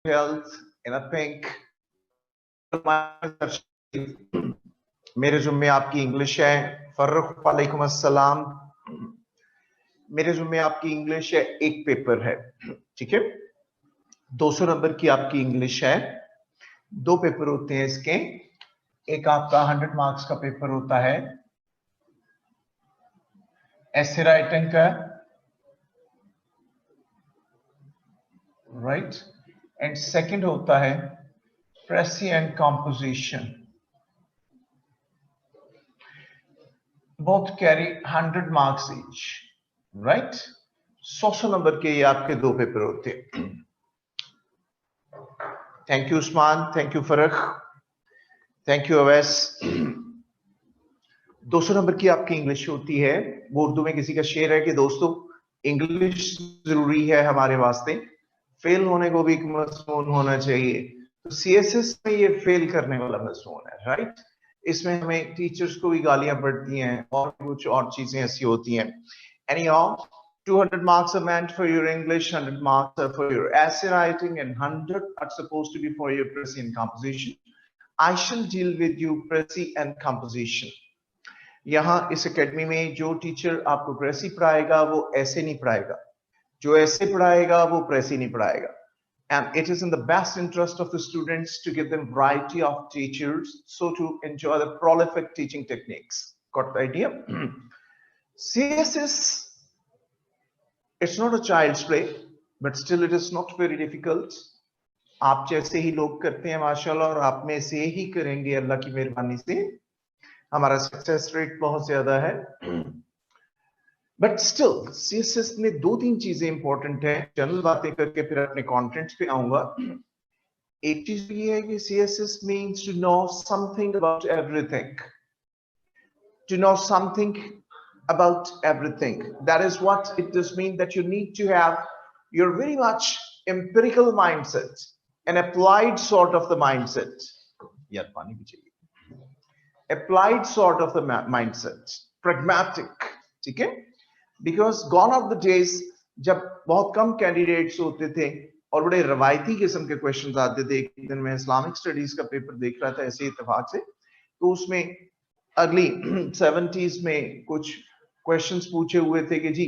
health in a pink. मेरे जुम्मे आपकी इंग्लिश है। फर्रुख वालेकुम अस्सलाम। मेरे जुम्मे आपकी इंग्लिश है, एक पेपर है, ठीक है। 200 नंबर की आपकी इंग्लिश है। 2 पेपर होते हैं इसके। एक आपका 100 मार्क्स का पेपर होता है ऐसे राइटिंग का, राइट, एंड सेकंड होता है precis composition. Both carry 100 marks each, right. 100 number के ये आपके 2 पेपर होते हैं। Thank you Usman, thank you Farrukh, thank you Awais. 200 number की आपकी इंग्लिश होती है। वो उर्दू में किसी का शेर है कि दोस्तों इंग्लिश जरूरी है हमारे वास्ते, फेल होने को भी एक मजमून होना चाहिए। तो सीएसएस में ये फेल करने वाला मजमून है, राइट। इसमें हमें टीचर्स को भी गालियां पड़ती हैं और कुछ और चीजें ऐसी होती हैं। Anyhow, 200 marks are meant for your English, 100 marks are for your essay writing, and 100 are supposed to be for your Prezi and composition. I shall deal with you Prezi and composition. यहाँ इस academy में जो teacher आपको प्रेसी पढ़ाएगा वो ऐसे नहीं पढ़ाएगा, जो ऐसे पढ़ाएगा वो प्रेसी नहीं पढ़ाएगा। And it is in the best interest of the students to give them variety of teachers, so to enjoy the prolific teaching techniques. Got the idea? CSS, it's not a child's play, but still it is not very difficult. आप जैसे ही लोग करते हैं माशाल्लाह, और आप में से ही करेंगे अल्लाह की मेहरबानी से। हमारा सक्सेस रेट बहुत ज्यादा है। बट स्टिल सीएसएस में 2-3 चीजें इंपॉर्टेंट है। जनरल बातें करके फिर अपने कंटेंट्स पे आऊंगा। एक चीज ये है कि CSS means to know something about everything, to know something about everything. That is what it does mean, that you need to have your very much empirical mindset, an applied sort of the mindset. यार पानी भी चाहिए। Applied sort of the mindset, pragmatic, ठीक है? Because gone are the days जब बहुत कम candidates होते थे और बड़े रवायती किस्म के क्वेश्चंस आते थे। एक दिन मैं इस्लामिक स्टडीज का पेपर देख रहा था ऐसे इत्तेफाक से, तो उसमें अगली 70s में कुछ क्वेश्चंस पूछे हुए थे कि जी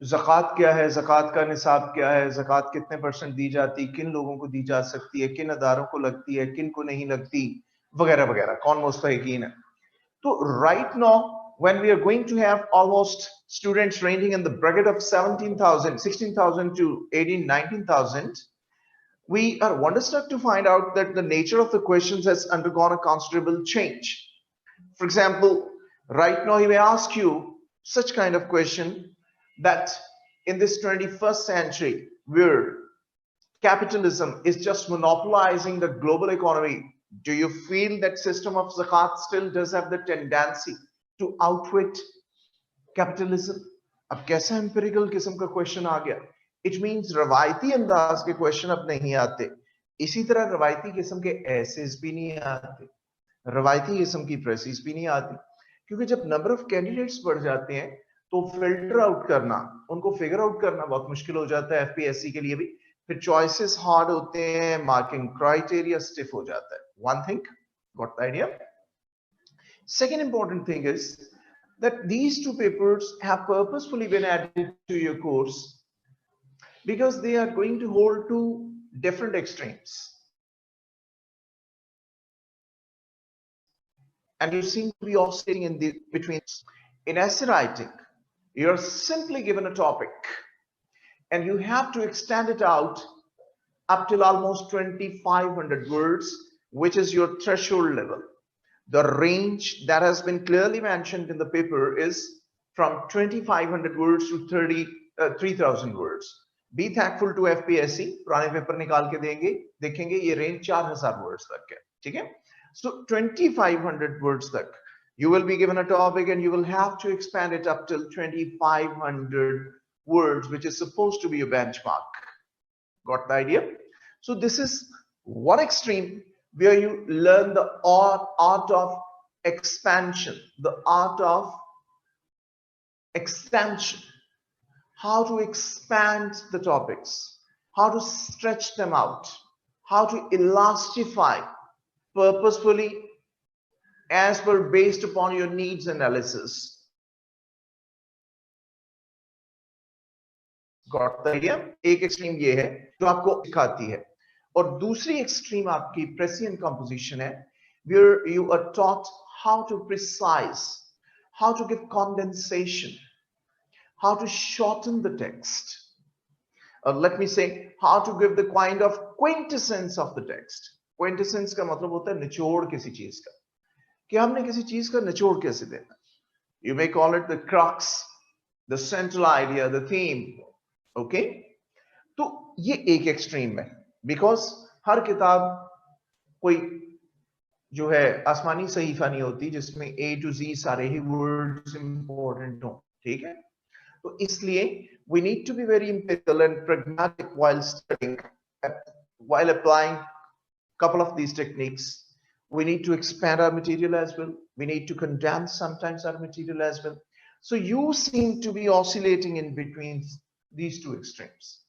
ज़कात क्या है, ज़कात का निसाब क्या है, ज़कात कितने % दी जाती, किन लोगों को दी जा सकती है, किन अदारों को लगती है, किन को नहीं लगती, वगैरह वगैरह, कौन मुस्तहिकीन है। तो right now when we are going to have almost students ranging in the bracket of 17,000, 16,000 to 18, 19,000, we are wonderstruck to find out that the nature of the questions has undergone a considerable change. For example, right now he may ask you such kind of question that in this 21st century where capitalism is just monopolizing the global economy, do you feel that system of zakat still does have the tendency to outwit capitalism? अब कैसा empirical किस्म का question आ गया? It means रवायती अंदाज के question अब नहीं आते। इसी तरह रवायती किस्म के essays भी नहीं आते, रवायती किस्म की प्रेसिस भी नहीं आती, क्योंकि जब नंबर ऑफ कैंडिडेट्स बढ़ जाते हैं तो फिल्टर आउट करना, उनको फिगर आउट करना बहुत मुश्किल हो जाता है एफपीएससी के लिए भी। फिर चॉइसेस हार्ड होते हैं, मार्किंग क्राइटेरिया स्टिफ हो जाता है। One thing, got the idea? Second important thing is that these 2 papers have purposefully been added to your course because they are going to hold 2 different extremes. And you seem to be oscillating in the between. In essay writing, you're simply given a topic and you have to extend it out up till almost 2,500 words, which is your threshold level. The range that has been clearly mentioned in the paper is from 2,500 words to 3,000 words. Be thankful to FPSC, पुराने paper निकाल के देंगे, देखेंगे ये range 4,000 words तक है, ठीक है? So 2,500 words तक you will be given a topic and you will have to expand it up till 2,500 words, which is supposed to be a benchmark. Got the idea? So this is one extreme where you learn the art of expansion, the art of extension, how to expand the topics, how to stretch them out, how to elastify purposefully as per based upon your needs analysis. Got the idea? एक extreme ये है जो आपको सिखाती है, और दूसरी extreme आपकी prescient composition है, where you are taught how to precise, how to give condensation, how to shorten the text, or let me say how to give the kind of quintessence of the text. Quintessence का मतलब होता है निचोड़ किसी चीज का, कि हमने किसी चीज का निचोड़ कैसे देना. You may call it the crux, the central idea, the theme. Okay? तो ये एक एक्सट्रीम है, बिकॉज हर किताब कोई जो है आसमानी सहीफा नहीं होती जिसमें A to Z सारे ही वर्ड्स इंपॉर्टेंट हो. ठीक है? तो इसलिए we need to be very empirical and pragmatic while studying, while applying couple of these techniques. We need to expand our material as well. We need to condense sometimes our material as well. So you seem to be oscillating in between these two extremes.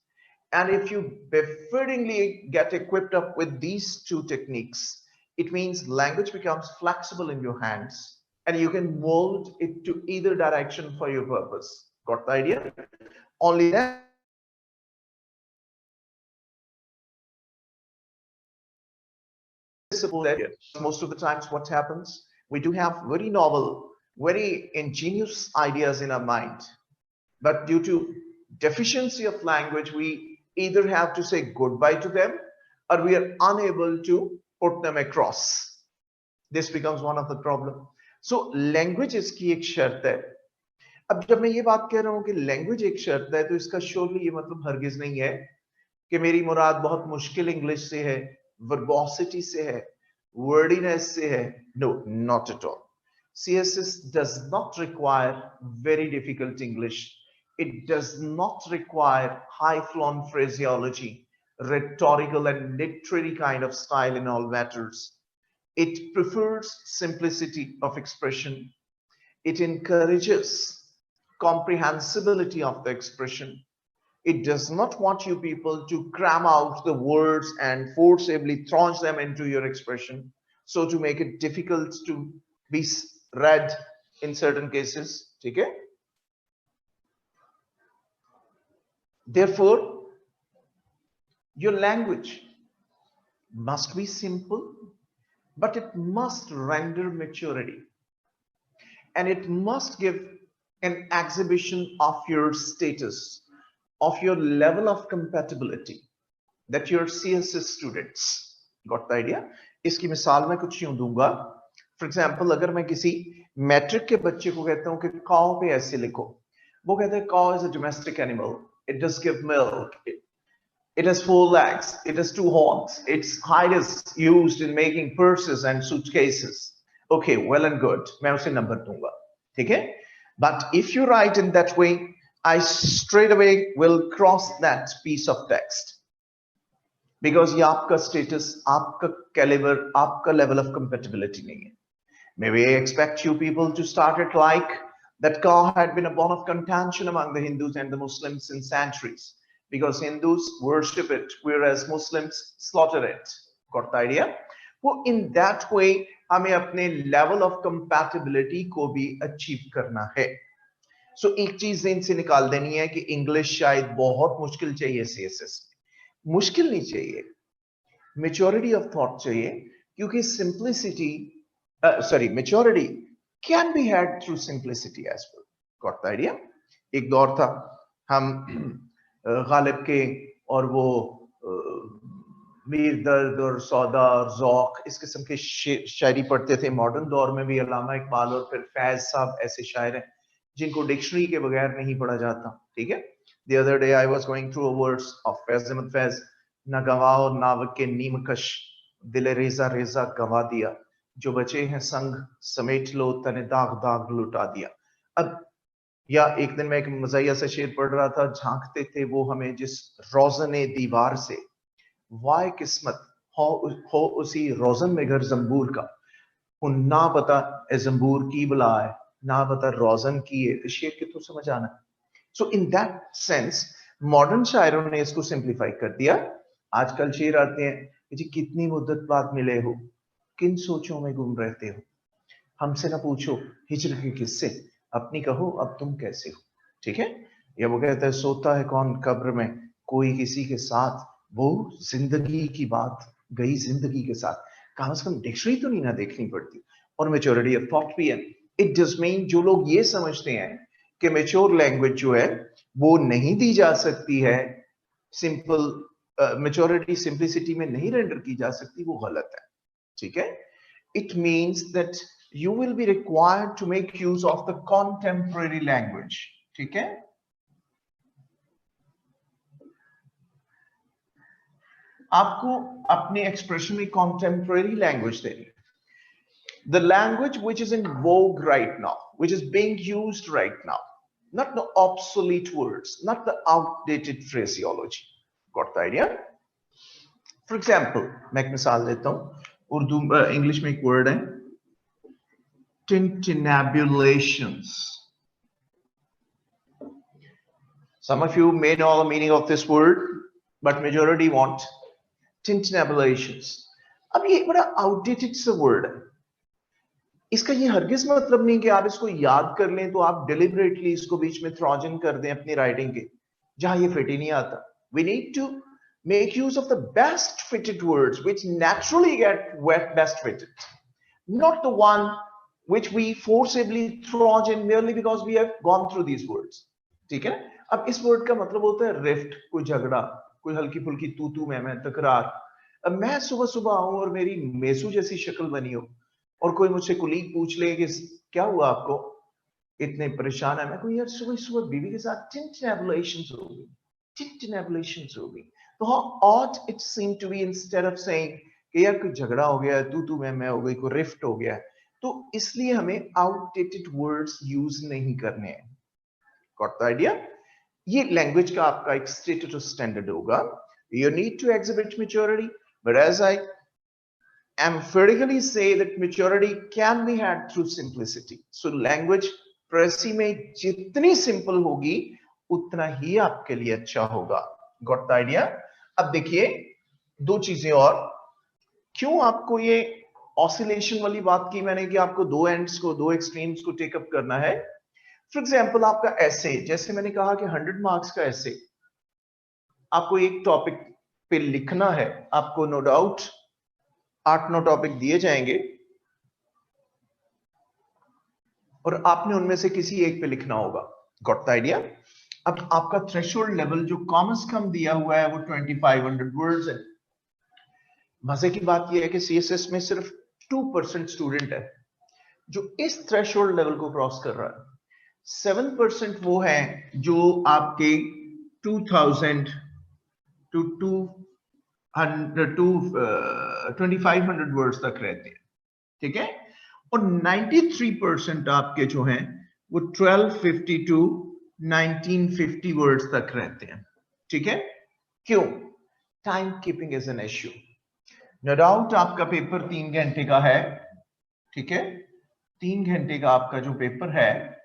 And if you befittingly get equipped up with these two techniques, it means language becomes flexible in your hands and you can mold it to either direction for your purpose. Got the idea? Only then most of the times what happens, we do have very novel, very ingenious ideas in our mind, but due to deficiency of language, we either have to say goodbye to them or we are unable to put them across. This becomes one of the problem. So language इसकी एक शर्त है. अब जब मैं ये बात कह रहा हूँ कि लैंग्वेज एक शर्त है, तो इसका श्योरली ये मतलब हरगिज नहीं है कि मेरी मुराद बहुत मुश्किल इंग्लिश से है, वर्बोसिटी से है, वर्डीनेस से है. No, not at all. CSS does not require very difficult English. It does not require high-flown phraseology, rhetorical and literary kind of style in all matters. It prefers simplicity of expression. It encourages comprehensibility of the expression. It does not want you people to cram out the words and forcibly thrust them into your expression, so to make it difficult to be read in certain cases. Okay? Therefore, your language must be simple, but it must render maturity, and it must give an exhibition of your status, of your level of compatibility, that your CSS students. Got the idea? इसकी मिसाल मैं कुछ यूं दूंगा. For example, अगर मैं किसी matric के बच्चे को कहता हूं कि काऊ पे ऐसे लिखो, वो कहते हैं काऊ is a domestic animal. It does give milk. It has 4 legs. It has 2 horns. Its hide is used in making purses and suitcases. Okay, well and good. मैं उसे नंबर दूंगा. ठीक है? But if you write in that way, I straight away will cross that piece of text. Because ये आपका status, आपका caliber, आपका level of compatibility नहीं है. Maybe I expect you people to start it like that cow had been a bone of contention among the Hindus and the Muslims in centuries, because Hindus worship it, whereas Muslims slaughter it. Got the idea? Well, in that way, हमें अपने level of compatibility को भी achieve करना है. So एक चीज ज़हन से निकाल देनी है कि English शायद बहुत मुश्किल चाहिए CSS. मुश्किल नहीं चाहिए, maturity of thought चाहिए, क्योंकि maturity can be had through simplicity as well. Got the idea? एक दौर था हम गालिब के और वो मीर दर्द और सौदा और ज़ौक इस किस्म के शायरी पढ़ते थे. मॉडर्न दौर में भी अल्लामा इकबाल और फिर फैज साहब ऐसे शायर हैं जिनको डिक्शनरी के बगैर नहीं पढ़ा जाता. ठीक है? The other day I was going through a verse of Faiz Ahmed Faiz. ना गवाओ नाव के नीमकश दिल रेजा रेजा गवा दिया, जो बचे हैं संग समेट लो तने दाग दाग लुटा दिया. अब या एक दिन मैं एक मज़ाहिया से शेर पढ़ रहा था, झांकते थे वो हमें जिस रोज़ने दीवार से, वाय किस्मत हो उसी रोज़न में घर जंबूर का, उन ना पता ए जंबूर की बला है, ना पता रोज़न की है. तो शेर की तो समझ आना. So in that sense, modern शायरों ने इसको सिंप्लीफाई कर दिया। आजकल शेर आते हैं कि जी कितनी मुद्दत बाद मिले हो, किन सोचों में गुम रहते हो, हमसे ना पूछो हिजर के किस्से, अपनी कहो अब तुम कैसे हो। ठीक है। या वो कहता है सोता है कौन कब्र में कोई किसी के साथ, वो जिंदगी की बात गई जिंदगी के साथ। कम से कम डिक्शनरी तो नहीं ना देखनी पड़ती। और मेच्योरिटी ऑफ थॉट भी है। इट जस्ट मीन जो लोग ये समझते हैं कि मेच्योर लैंग्वेज जो है वो नहीं दी जा सकती है, सिंपल मेच्योरिटी सिंप्लिसिटी में नहीं रेंडर की जा सकती, वो गलत है। ठीक है। It means that you will be required to make use of the contemporary language. ठीक है। आपको अपने एक्सप्रेशन में contemporary language देनी, the language which is in vogue right now, which is being used right now, not the obsolete words, not the outdated phraseology. Got the idea? For example, मैं एक मिसाल देता हूं, उर्दू इंग्लिश में एक word है tintinnabulations. Some of you may know the meaning of this word, but majority won't. Tintinnabulations. अब ये बड़ा outdated सा word है। इसका ये हरगिज मतलब नहीं कि आप इसको याद कर लें तो आप deliberately इसको बीच में throw in कर दें अपनी writing के, जहां ये fit ही नहीं आता। We need to make use of the best fitted words which naturally get best fitted, not the one which we forcibly throw in merely because we have gone through these words. ठीक है। अब इस word का मतलब होता है rift, कोई झगड़ा, कोई हल्की फुल्की तू तू मैं तकरार। अब मैं सुबह सुबह आऊं और मेरी मेसू जैसी शक्ल बनी हो और कोई मुझसे कुलीग पूछ ले कि क्या हुआ आपको, इतने परेशान है, मैं कोई यार सुबह सुबह बीवी के साथ tintinnabulations हो गई, tintinnabulations हो गई। तो how odd it seemed to be instead of saying कि यार कोई झगड़ा हो गया, तू तू मैं हो गई, कोई रिफ्ट हो गया। तो इसलिए हमें आउटडेटेड वर्ड्स यूज नहीं करने हैं। Got the idea? ये लैंग्वेज का आपका एक स्टेटस स्टैंडर्ड होगा। You need to exhibit maturity, but as I emphatically say that maturity can be had through simplicity. So language प्रेसी में जितनी सिंपल होगी उतना ही आपके लिए अच्छा होगा। Got the idea? अब देखिए दो चीजें और, क्यों आपको ये ऑसिलेशन वाली बात की मैंने कि आपको दो एंड्स को, दो एक्सट्रीम्स को टेकअप करना है। फॉर एग्जांपल आपका ऐसे, जैसे मैंने कहा कि 100 मार्क्स का ऐसे आपको एक टॉपिक पे लिखना है, आपको नो डाउट 8-9 टॉपिक दिए जाएंगे और आपने उनमें से किसी एक पे लिखना होगा। Got the idea? अब आपका थ्रेशोल्ड लेवल जो कॉमन कम दिया हुआ है वो 2500 वर्ड्स है। मजे की बात यह है कि सीएसएस में सिर्फ 2% स्टूडेंट है जो इस थ्रेशोल्ड लेवल को क्रॉस कर रहा है। 7% वो है जो आपके 2000 टू 2500 वर्ड्स तक रहते हैं। ठीक है। और 93% आपके जो हैं वो 1250 टू 1950 वर्ड्स तक रहते हैं। ठीक है। क्यों? Time keeping is an issue. No doubt आपका पेपर 3 घंटे का है। ठीक है। 3 घंटे का आपका जो पेपर है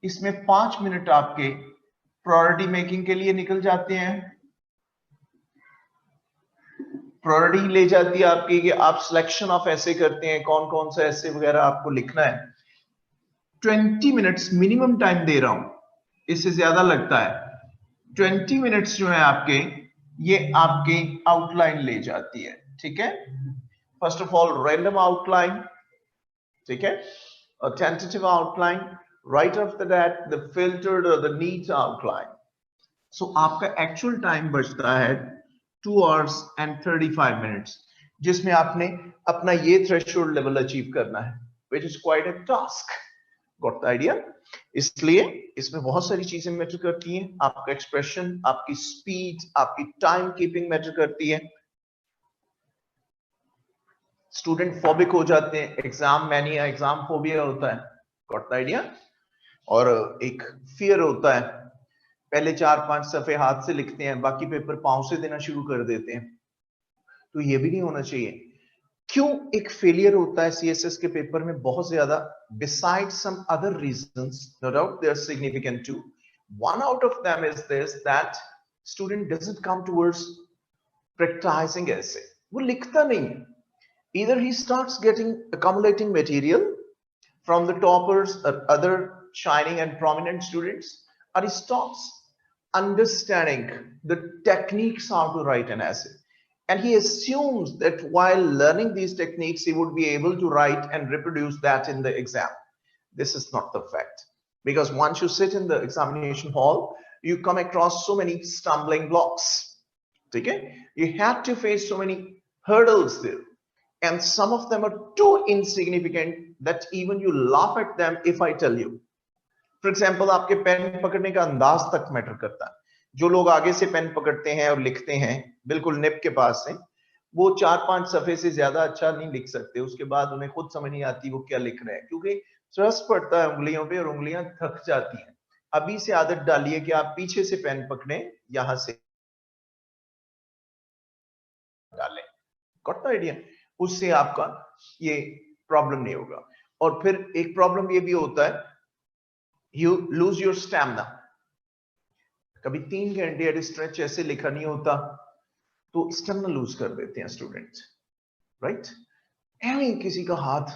इसमें 5 मिनट आपके प्रायोरिटी मेकिंग के लिए निकल जाते हैं। प्रायोरिटी ले जाती है आपकी कि आप सिलेक्शन ऑफ ऐसे करते हैं, कौन कौन सा ऐसे वगैरह आपको लिखना है। 20 मिनट्स मिनिमम टाइम दे रहा हूं, इससे ज्यादा लगता है। 20 मिनट्स जो है आपके, ये आपके आउटलाइन ले जाती है। ठीक है। First of all random outline, ठीक है, a tentative outline, right after that the filtered or the neat outline. So आपका एक्चुअल टाइम बचता है 2 hours and 35 minutes, जिसमें आपने अपना ये थ्रेशोल्ड लेवल अचीव करना है, which is quite a task. Got the idea? इसलिए इसमें बहुत सारी चीजें मैटर करती हैं। आपका एक्सप्रेशन, आपकी स्पीड, आपकी टाइम कीपिंग मैटर करती है। स्टूडेंट फोबिक हो जाते हैं, एग्जाम मैनिया, एग्जाम फोबिया होता है। Got the idea? और एक फियर होता है, पहले 4-5 सफे हाथ से लिखते हैं, बाकी पेपर पांव से देना शुरू कर देते हैं। तो ये भी नहीं होना चाहिए। क्यों एक फेलियर होता है सीएसएस के पेपर में बहुत ज्यादा? Beside some other reasons, no doubt they are significant too, One out of them is this, that student doesn't come towards practicing essay. वो लिखता नहीं है. Either he starts accumulating material from the toppers or other shining and prominent students, or he stops understanding the techniques how to write an essay. And he assumes that while learning these techniques, he would be able to write and reproduce that in the exam. This is not the fact. Because once you sit in the examination hall, you come across so many stumbling blocks. Okay? You had to face so many hurdles there. And some of them are too insignificant that even you laugh at them if I tell you. For example, आपके pen पकड़ने का अंदाज तक matter करता है. जो लोग आगे से पेन पकड़ते हैं और लिखते हैं बिल्कुल निब के पास से, वो 4-5 सफे से ज्यादा अच्छा नहीं लिख सकते. उसके बाद उन्हें खुद समझ नहीं आती वो क्या लिख रहे हैं, क्योंकि स्ट्रेस पड़ता है उंगलियों पे और उंगलियां थक जाती हैं. अभी से आदत डालिए कि आप पीछे से पेन पकड़ें, यहां से डालें. Got the idea? उससे आपका ये प्रॉब्लम नहीं होगा. और फिर एक प्रॉब्लम ये भी होता है, यू लूज योर स्टैमिना. कभी 3 घंटे एट स्ट्रेच ऐसे लिखा नहीं होता तो स्टैमिना लूज कर देते हैं स्टूडेंट, राइट? एवं किसी का हाथ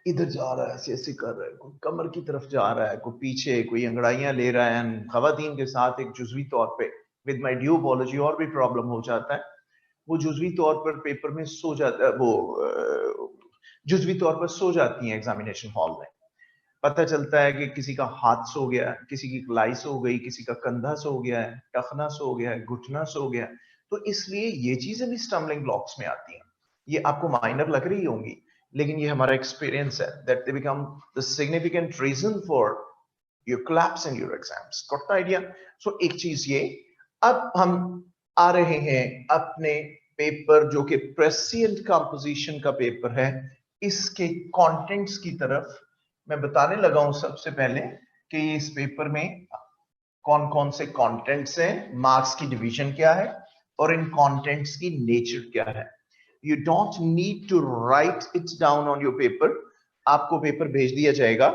इधर जा रहा है, ऐसे ऐसे कर रहा है, कोई कमर की तरफ जा रहा है, कोई पीछे, कोई अंगड़ाइयां ले रहा है. खवातीन के साथ एक जुजवी तौर पे विद माय ड्यू अपॉलॉजी और भी प्रॉब्लम हो जाता है. वो जुजवी तौर पर पेपर में सो जाता है, वो जुजवी तौर पर सो जाती हैं एग्जामिनेशन हॉल में. पता चलता है कि किसी का हाथ सो गया, किसी की कलाई सो गई, किसी का कंधा सो गया है, टखना सो गया है, घुटना सो गया है. तो इसलिए ये चीजें भी स्टम्बलिंग ब्लॉक्स में आती हैं. ये आपको माइनर लग रही होंगी, लेकिन ये हमारा एक्सपीरियंस है that they become the significant reason for your collapse in your exams. Got the idea? So एक चीज ये. अब हम आ रहे हैं अपने पेपर जो कि प्रेसिएंट कंपोजिशन का पेपर है, इसके कंटेंट्स की तरफ. मैं बताने लगा हूं सबसे पहले कि इस पेपर में कौन कौन से कंटेंट्स हैं, मार्क्स की डिवीजन क्या है और इन कंटेंट्स की नेचर क्या है. You don't need to write it down on your paper. आपको पेपर भेज दिया जाएगा,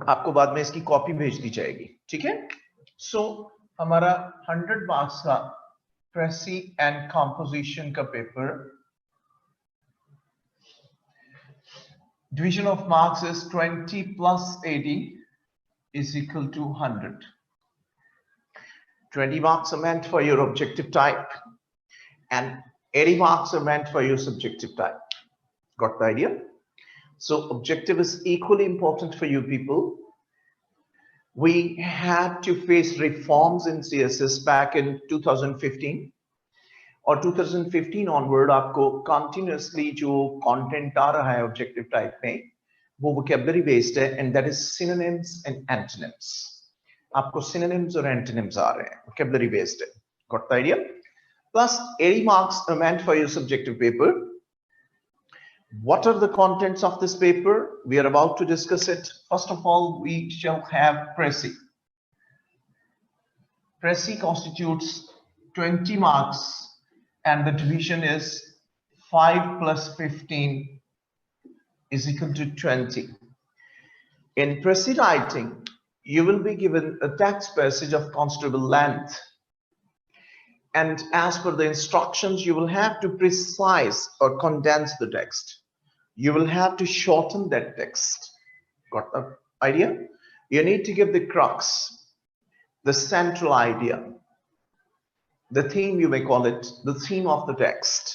आपको बाद में इसकी कॉपी भेज दी जाएगी. ठीक है? सो हमारा 100 मार्क्स का प्रेसी एंड कंपोजिशन का paper, division of marks is 20 plus 80 is equal to 100. 20 marks are meant for your objective type and 80 marks are meant for your subjective type. Got the idea? So objective is equally important for you people. We had to face reforms in CSS back in 2015. और 2015 onward आपको continuously जो content आ रहा है objective type में, वो vocabulary based है, and that is synonyms and antonyms. आपको synonyms और एंटोनिम्स आ रहे हैं, वोकैबुलरी बेस्ड है. Got the idea? Plus 80 marks are meant for your subjective paper. What are the contents of this paper? We are about to discuss it. First of all, we shall have Presi. Presi constitutes 20 marks and the division is 5 plus 15 is equal to 20. In Presi writing, you will be given a text passage of considerable length. And as per the instructions, you will have to precise or condense the text. You will have to shorten that text. Got the idea? You need to give the crux, the central idea, the theme, you may call it, the theme of the text.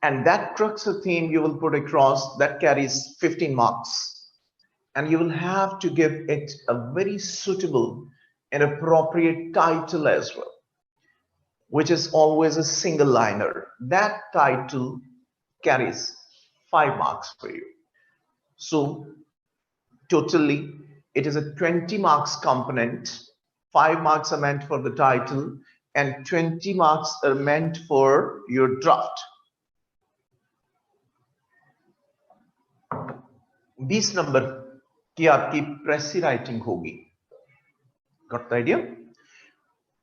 And that crux of theme you will put across, that carries 15 marks. And you will have to give it a very suitable and appropriate title as well, which is always a single liner. That title carries 5 marks for you. So totally it is a 20 marks component. 5 marks are meant for the title and 20 marks are meant for your draft. 20 number की आपकी प्रेसी writing होगी. Got the idea?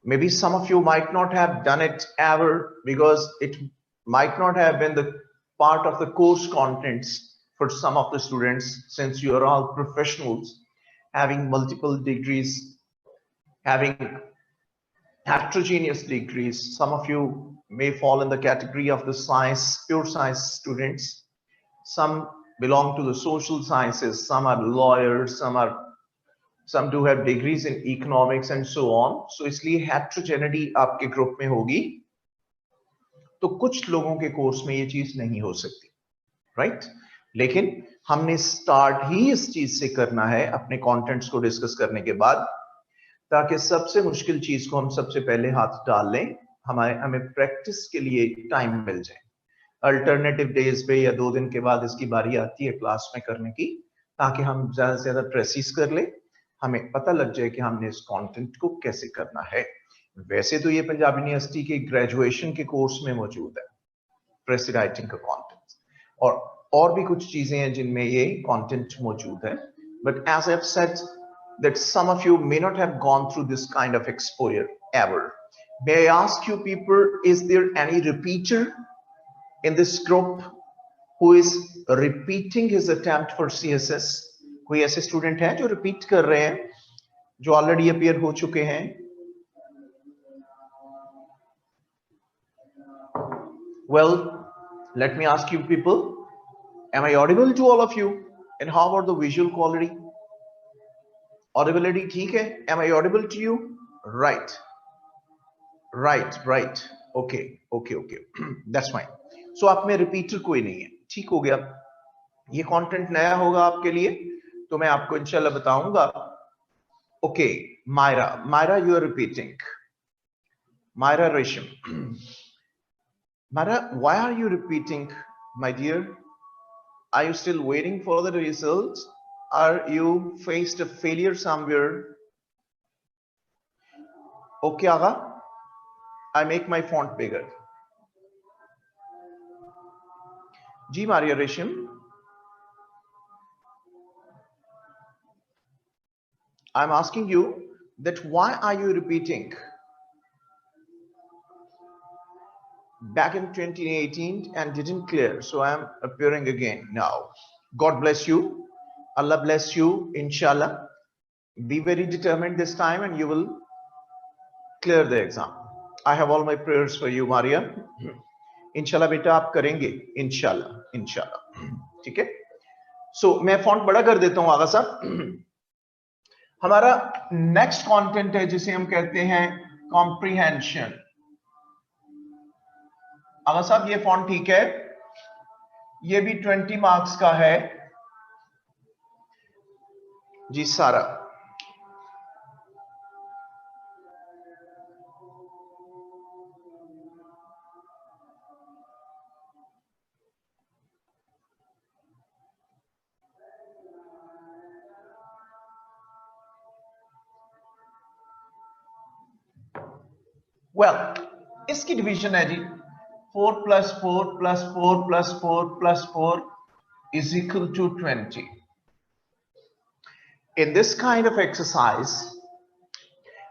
Maybe some of you might not have done it ever because it might not have been the part of the course contents for some of the students, since you are all professionals, having multiple degrees, having heterogeneous degrees, some of you may fall in the category of the science, pure science students. Some belong to the social sciences, some are lawyers, some do have degrees in economics and so on. So इसलिए heterogeneity आपके group में होगी, तो कुछ लोगों के course में ये चीज नहीं हो सकती, राइट? लेकिन हमने स्टार्ट ही इस चीज से करना है अपने कंटेंट्स को डिस्कस करने के बाद, ताकि सबसे मुश्किल चीज को हम सबसे पहले हाथ डाल लें, हमें प्रैक्टिस के लिए टाइम मिल जाए। अल्टरनेटिव डेज पे या 2 दिन के बाद इसकी बारी आती है क्लास में करने की, ताकि हम ज्यादा से ज्यादा प्रेसिस कर ले, हमें पता लग जाए कि हमने इस कंटेंट को कैसे करना है। वैसे तो ये पंजाब यूनिवर्सिटी के ग्रेजुएशन के कोर्स में मौजूद है, प्रेस राइटिंग का कंटेंट, और भी कुछ चीजें हैं जिनमें ये कंटेंट मौजूद है। But as I have said that some of you may not have gone through this kind of exposure ever. May I ask you people, is there any repeater in this group who is repeating his attempt for CSS? कोई ऐसे student हैं जो repeat कर रहे हैं, जो already appear हो चुके हैं? Well, let me ask you people, am I audible to all of you? And how about the visual quality? Audibility ठीक है? Am I audible to you? Right. Okay. That's fine. So आप में repeater कोई नहीं है, ठीक हो गया। ये कंटेंट नया होगा आपके लिए, तो मैं आपको इंशाल्लाह बताऊंगा। Okay, Maira you are repeating. Maira Resham, Maira, why are you repeating, my dear? Are you still waiting for the results? Are you faced a failure somewhere? Okay, Aga, I make my font bigger. Ji Maria Resham, I'm asking you that why are you repeating? Back in 2018 and didn't clear, so I am appearing again now. God bless you. Allah bless you, inshallah. Be very determined this time and you will clear the exam. I have all my prayers for you, Maria. Inshallah बेटा आप करेंगे, इंशाल्लाह, ठीक है? So मैं font बड़ा कर देता हूं आगा साहब। हमारा नेक्स्ट कंटेंट है जिसे हम कहते हैं कॉम्प्रिहेंशन। आगा साहब ये फॉन्ट ठीक है? ये भी 20 मार्क्स का है जी सारा। वेल, इसकी डिवीजन है जी 4 + 4 + 4 + 4 + 4 = 20. In this kind of exercise,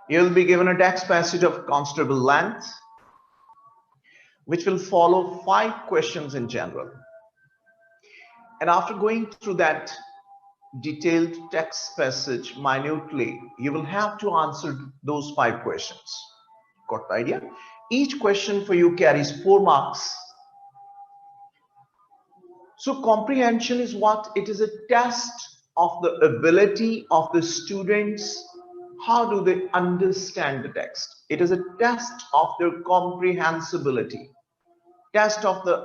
you'll be given a text passage of considerable length, which will follow 5 questions in general. And after going through that detailed text passage minutely, you will have to answer those 5 questions. Got the idea? Each question for you carries 4 marks. So comprehension is what? It is a test of the ability of the students. How do they understand the text? It is a test of their comprehensibility, test of the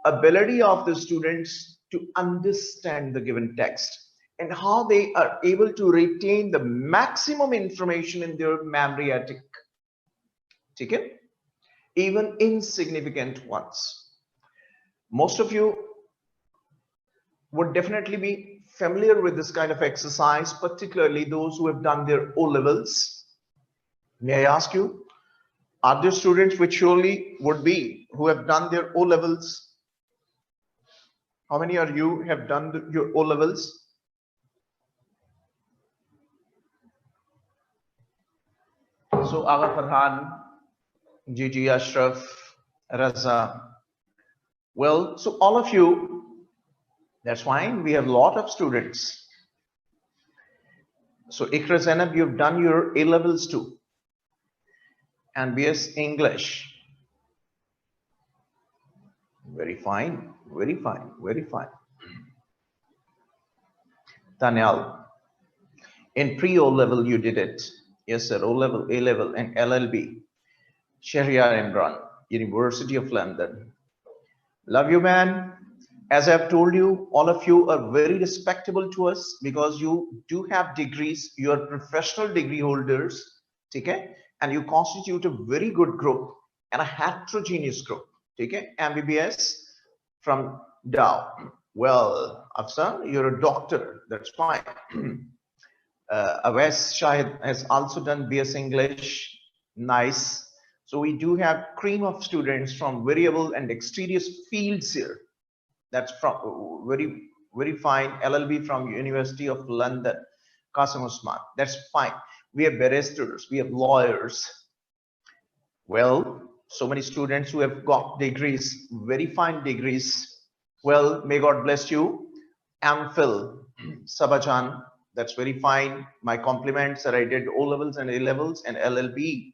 ability of the students to understand the given text and how they are able to retain the maximum information in their memory attic, okay? Even insignificant ones. Most of you would definitely be familiar with this kind of exercise, particularly those who have done their O-levels. May I ask you, are there students which surely would be who have done their O-levels? How many of you have done your O-levels? So Aga Farhan, Gigi, Ashraf, Raza. Well, so all of you That's fine. We have a lot of students. So Ikra Zainab, you've done your A levels too, and BS English. Very fine, very fine, very fine. Daniel, in pre-O level you did it. Yes, sir. O level, A level, and LLB. Shahryar Imran, University of London. Love you, man. As I've told you, all of you are very respectable to us because you do have degrees. You are professional degree holders, okay? And you constitute a very good group and a heterogeneous group, okay? MBBS from Dow. Well, Afsan, you're a doctor. That's fine. Awais Shahid has also done BS English. Nice. So we do have cream of students from variable and extraneous fields here. That's from very fine. LLB from University of London. Qasim Usman. That's fine. We have barristers. We have lawyers. Well, so many students who have got degrees, very fine degrees. Well, may God bless you. MPhil, Sabajan. That's very fine. My compliments that I did O levels and A levels and LLB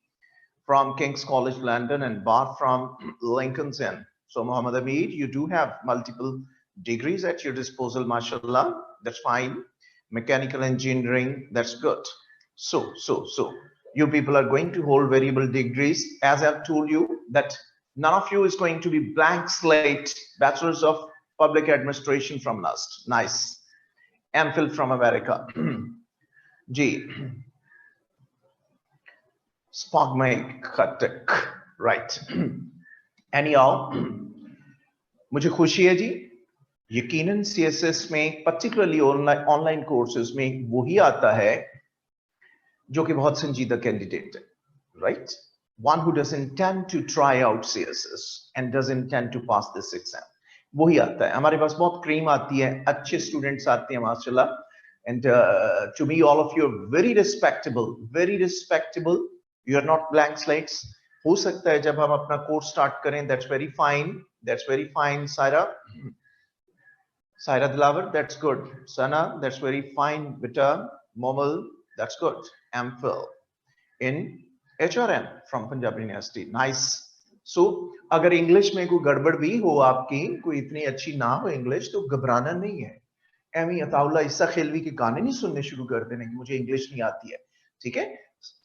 from King's College London and Bar from Lincoln's Inn. So Muhammad Amir, you do have multiple degrees at your disposal, mashallah. That's fine. Mechanical engineering, that's good. So you people are going to hold variable degrees. As I've told you that none of you is going to be blank slate, Bachelors of Public Administration from NUST. Nice. MPhil from America. G. Spogmai Khatak. Right. Anyhow, मुझे खुशी है जी, यकीनन CSS में particularly online courses में वही आता है जो कि बहुत संजीदा candidate है, right? One who doesn't intend to try out CSS and doesn't intend to pass this exam. वही आता है. हमारे पास बहुत cream आती है, अच्छे students आते हैं माशाल्लाह. And to me, all of you are very respectable, very respectable. You are not blank slates. हो सकता है जब हम अपना कोर्स स्टार्ट करें, that's very fine, that's very fine. Saira Dilavar, that's good. Sana, that's very fine. Vita Momal, that's good. MPhil in HRM from Punjab University. Nice. So अगर English में कोई गड़बड़ भी हो आपकी, कोई इतनी अच्छी ना हो इंग्लिश, तो घबराना नहीं है. एमी अताउल्ला ईसा खिलवी के गाने नहीं सुनने शुरू कर देने कि मुझे इंग्लिश नहीं आती है. ठीक है?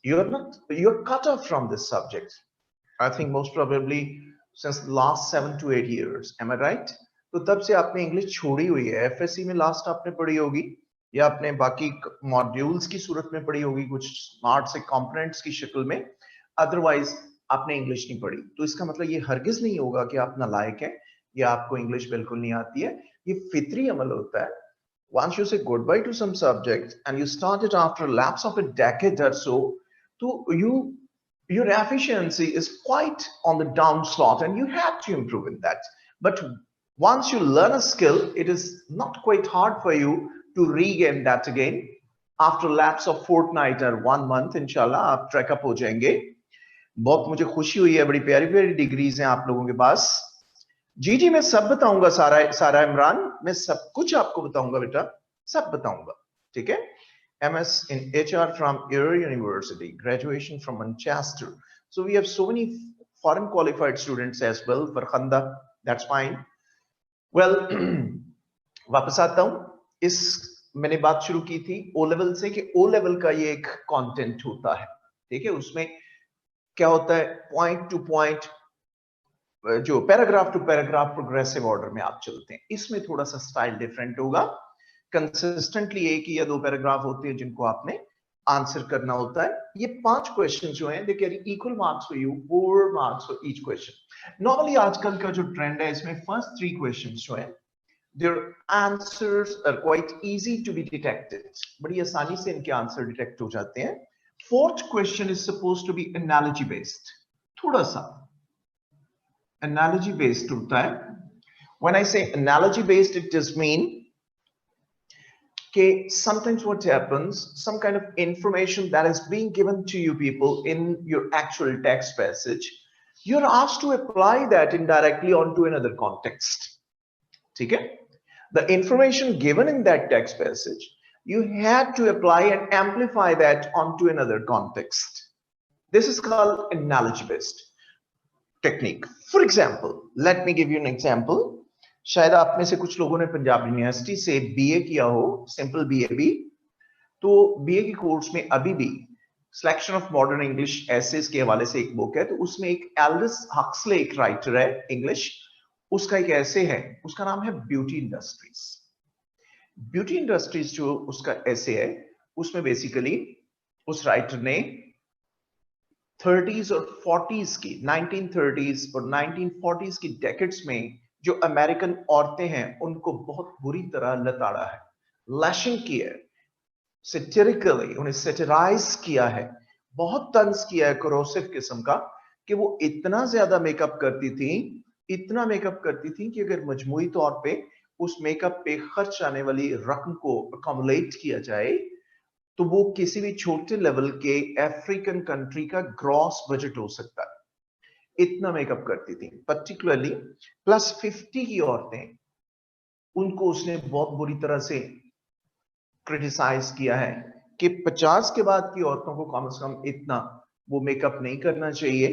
You're cut off from this subject. I think most probably since the last 7 to 8 years. Am I right? तो तब से आपने इंग्लिश छोड़ी हुई है. FSC में लास्ट आपने पढ़ी होगी या आपने बाकी मॉड्यूल्स की सूरत में पढ़ी होगी, कुछ स्मार्ट से कंपोनेंट्स की शक्ल में. अदरवाइज आपने इंग्लिश नहीं पढ़ी. तो इसका मतलब ये हरगिज नहीं होगा कि आप नालायक हैं या आपको इंग्लिश बिल्कुल नहीं आती है. ये फितरी अमल होता है. Once you say goodbye to some subject and you start it after a lapse of a decade or so, your efficiency is quite on the downslot and you have to improve in that. But once you learn a skill, it is not quite hard for you to regain that again. After a lapse of fortnight or 1 month, inshallah, आप track up हो जाएंगे. बहुत मुझे खुशी हुई है, बड़ी प्यारी प्यारी डिग्रीज हैं आप लोगों के पास. जी मैं सब बताऊंगा. सारा इमरान, मैं सब कुछ आपको बताऊंगा बेटा, सब बताऊंगा. ठीक है? MS in HR from Erie University, graduation from Manchester. So we have so many foreign qualified students as well. Farkhanda, that's fine. Well, वापस आता हूं. इस मैंने बात शुरू की थी O level से कि O level का ये एक कंटेंट होता है. ठीक है? उसमें क्या होता है, पॉइंट टू पॉइंट, जो paragraph to paragraph progressive order में आप चलते हैं. इसमें थोड़ा सा स्टाइल डिफरेंट होगा. कंसिस्टेंटली एक या दो पैराग्राफ होते हैं जिनको आपने आंसर करना होता है. ये 5 क्वेश्चन जो हैं, they carry equal marks for you, 4 marks for each question. Normally आजकल का जो ट्रेंड है, इसमें फर्स्ट 3 क्वेश्चंस जो हैं, their answers are quite easy to be detected. बड़ी आसानी से इनके आंसर डिटेक्ट हो जाते हैं. Fourth question is supposed to be analogy based. थोड़ा सा analogy based होता है. When I say analogy based, it does mean that sometimes what happens, some kind of information that is being given to you people in your actual text passage, you're asked to apply that indirectly onto another context. ठीक है? The information given in that text passage, you had to apply and amplify that onto another context. This is called analogy based technique. For example, let me give you an example. शायद आप में से कुछ लोगों ने Punjab university से BA किया हो, सिंपल बीए भी, तो बीए के कोर्स में अभी भी selection of modern English essays के हवाले से एक बुक है, तो उसमें एक एल्डस हक्सले एक राइटर है इंग्लिश, उसका एक ऐसे है, उसका नाम है ब्यूटी इंडस्ट्रीज। ब्यूटी इंडस्ट्रीज जो उसका ऐसे है, उसमें बेसिकली उस राइटर ने 30s और 40s की 1930s और 1940s की डेकेड्स में जो अमेरिकन औरतें हैं उनको बहुत बुरी तरह लताड़ा है, लैशिंग किया है, सेटिरिकली उन्हें सेटिराइज किया है, बहुत तंज किया है कोरोसिव किस्म का, कि वो इतना ज्यादा मेकअप करती थी, इतना मेकअप करती थी कि अगर मजमूई तौर पे उस मेकअप पे खर्च आने वाली रकम को अकोमोलेट किया जाए तो वो किसी भी छोटे लेवल के अफ्रीकन कंट्री का ग्रॉस बजट हो सकता है। इतना मेकअप करती थी। पर्टिकुलरली +50 की औरतें, उनको उसने बहुत बुरी तरह से क्रिटिसाइज किया है कि 50 के बाद की औरतों को कम से कम इतना वो मेकअप नहीं करना चाहिए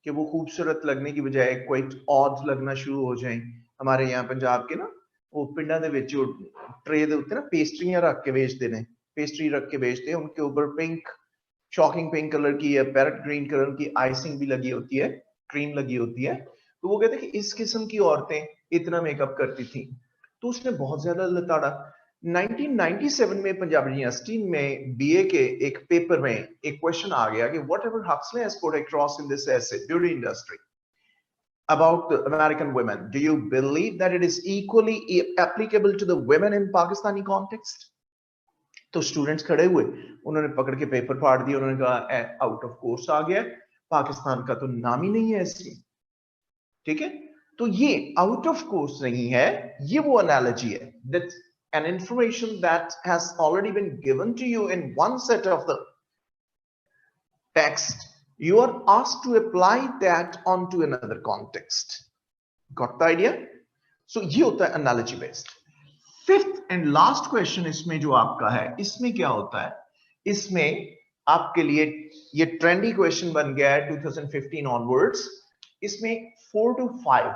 कि वो खूबसूरत लगने की बजाय क्वाइट ऑड लगना शुरू हो जाएं। हमारे यहाँ पंजाब के ना वो पिंडा दे विच जो ट्रे दे उत्ते ना पेस्ट्रियां रख के बेचते ने, पेस्ट्री रख के बेचते हैं, उनके ऊपर पिंक, शॉकिंग पिंक कलर की या पैरेट ग्रीन कलर की आइसिंग भी लगी होती है, क्रीम लगी होती है। तो वो कहते हैं कि इस किस्म की औरतें इतना मेकअप करती थी, तो उसने बहुत ज्यादा लताड़ा। 1997 में पंजाब यूनिवर्सिटी में बीए के एक पेपर में एक क्वेश्चन आ गया कि what ever Huxley has put across in this essay beauty industry about the American women, do you believe that it is equally applicable to the women in Pakistani context? तो students खड़े हुए, उन्होंने पकड़ के paper फाड़ दिया, उन्होंने कहा आउट ऑफ कोर्स आ गया, पाकिस्तान का तो नाम ही नहीं है इसमें। ठीक है, तो ये आउट ऑफ कोर्स नहीं है, ये वो एनालॉजी है, that an information that has already been given to you in one set of the text, you are asked to apply that onto another context. Got the idea? So ये होता है analogy based. Fifth and last question इसमें जो आपका है, इसमें क्या होता है, इसमें आपके लिए ये ट्रेंडी क्वेश्चन बन गया है 2015 ऑनवर्ड्स। इसमें 4 to 5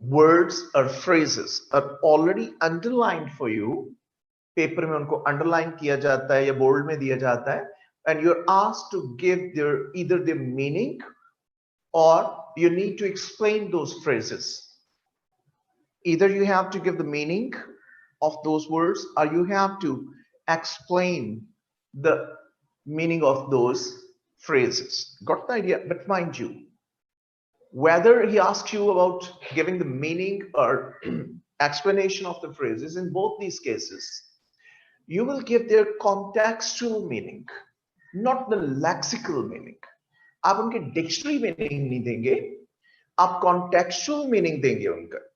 words or phrases are already underlined for you, paper में उनको अंडरलाइन किया जाता है या बोल्ड में दिया जाता है, and you're asked to give their either their meaning or you need to explain those phrases. Either you have to give the meaning of those words or you have to explain the meaning of those phrases. Got the idea? But mind you, whether he asks you about giving the meaning or explanation of the phrases, in both these cases, you will give their contextual meaning, not the lexical meaning. आप उनके dictionary meaning नहीं देंगे, आप contextual meaning देंगे उनका,